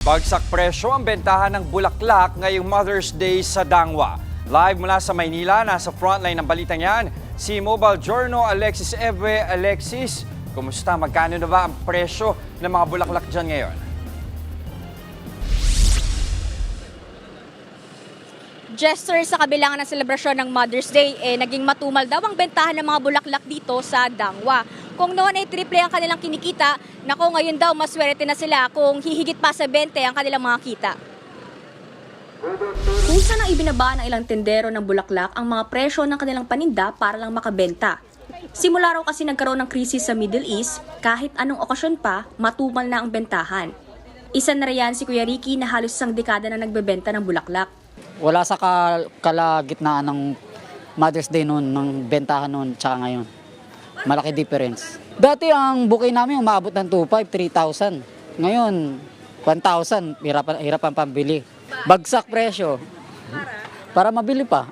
Bagsak presyo ang bentahan ng bulaklak ngayong Mother's Day sa Dangwa. Live mula sa Maynila, nasa frontline ng balitang yan, si Mobile Journal Alexis Ebwe. Alexis, kumusta? Magkano na ba ang presyo ng mga bulaklak dyan ngayon? Jester, sa kabilangan ng selebrasyon ng Mother's Day, naging matumal daw ang bentahan ng mga bulaklak dito sa Dangwa. Kung noon ay triple ang kanilang kinikita, nako ngayon daw maswerte na sila kung hihigit pa sa 20 ang kanilang mga kita. Kusa nang ibinaba ng ilang tendero ng bulaklak ang mga presyo ng kanilang paninda para lang makabenta. Simula raw kasi nagkaroon ng krisis sa Middle East, kahit anong okasyon pa, matumal na ang bentahan. Isa na riyan si Kuya Ricky na halos isang dekada na nagbebenta ng bulaklak. Wala sa kalagitnaan ng Mother's Day noon, ng bentahan noon, tsaka ngayon. Malaki difference. Dati ang bouquet namin umaabot ng 2,500, 3,000. Ngayon, 1,000, hirapan pambili. Bagsak presyo. Para mabili pa.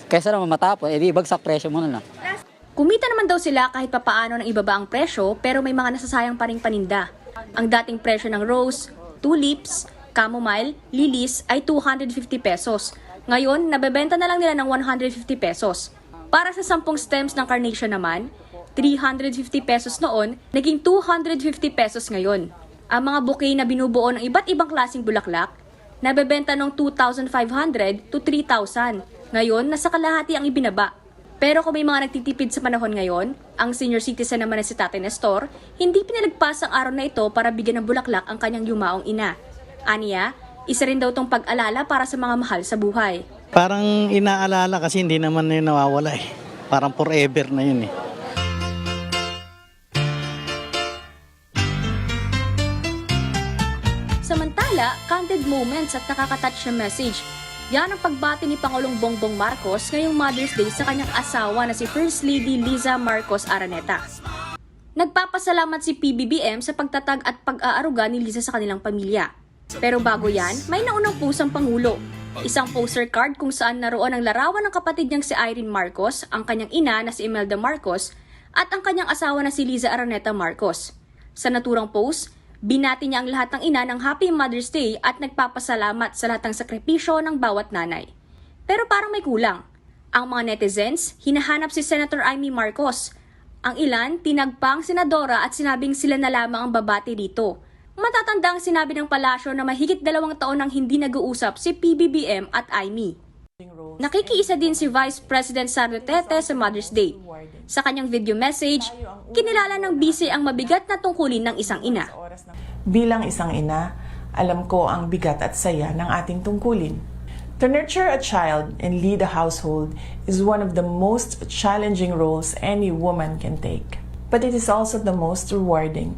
Kaysa naman matapon, edi bagsak presyo muna lang. Kumita naman daw sila kahit papaano ng ibaba ang presyo, pero may mga nasasayang pa ring paninda. Ang dating presyo ng rose, tulips, chamomile, lilies ay 250 pesos. Ngayon, nabebenta na lang nila ng 150 pesos. Para sa 10 stems ng carnation naman, 350 pesos noon, naging 250 pesos ngayon. Ang mga bouquet na binubuo ng iba't ibang klaseng bulaklak, nabebenta ng 2,500 to 3,000. Ngayon, nasa kalahati ang ibinaba. Pero kung may mga nagtitipid sa panahon ngayon, ang senior citizen naman na si Tatay Nestor, hindi pinalagpas ang araw na ito para bigyan ng bulaklak ang kanyang yumaong ina. Aniya, isa rin daw itong pag-alala para sa mga mahal sa buhay. Parang inaalala kasi hindi naman yun nawawala eh. Parang forever na yun eh. Samantala, candid moments at nakakatouch na message. Yan ang pagbati ni Pangulong Bongbong Marcos ngayong Mother's Day sa kanyang asawa na si First Lady Liza Marcos Araneta. Nagpapasalamat si PBBM sa pagtatag at pag-aaruga ni Liza sa kanilang pamilya. Pero bago yan, may naunang pusang Pangulo. Isang poster card kung saan naroon ang larawan ng kapatid niyang si Irene Marcos, ang kanyang ina na si Imelda Marcos, at ang kanyang asawa na si Liza Araneta Marcos. Sa naturang post, binati niya ang lahat ng ina ng Happy Mother's Day at nagpapasalamat sa lahat ng sakripisyo ng bawat nanay. Pero parang may kulang. Ang mga netizens, hinahanap si Senator Amy Marcos. Ang ilan, tinagpa ang senadora at sinabing sila na lamang ang babati dito. Matatanda ang sinabi ng palasyo na mahigit 2 taon nang hindi nag-uusap si PBBM at Amy. Nakikiisa din si Vice President Sara Duterte sa Mother's Day. Sa kanyang video message, kinilala ng BC ang mabigat na tungkulin ng isang ina. Bilang isang ina, alam ko ang bigat at saya ng ating tungkulin. To nurture a child and lead a household is one of the most challenging roles any woman can take. But it is also the most rewarding.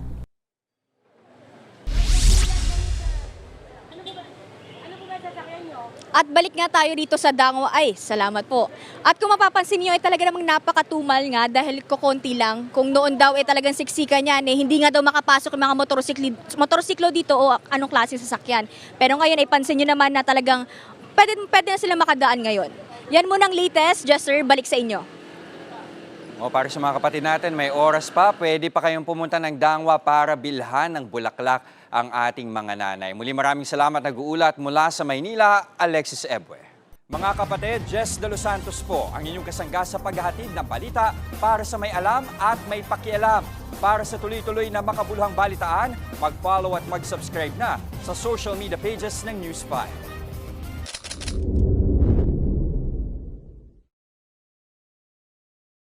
At balik nga tayo dito sa Dangwa. Ay, salamat po. At kung mapapansin niyo ay talaga namang napakatumal nga dahil kukonti lang. Kung noon daw ay talagang siksikan yan, hindi nga daw makapasok yung mga motorsiklo dito o anong klaseng sasakyan. Pero ngayon ay pansin niyo naman na talagang pwede na sila makadaan ngayon. Yan munang latest. Jester, balik sa inyo. O para sa mga kapatid natin, may oras pa, pwede pa kayong pumunta ng Dangwa para bilhan ng bulaklak ang ating mga nanay. Muli maraming salamat, nag-uulat mula sa Maynila, Alexis Ebwe. Mga kapatid, Jess De Los Santos po, ang inyong kasangga sa paghahatid ng balita para sa may alam at may pakialam. Para sa tuloy-tuloy na makabuluhang balitaan, mag-follow at mag-subscribe na sa social media pages ng News 5.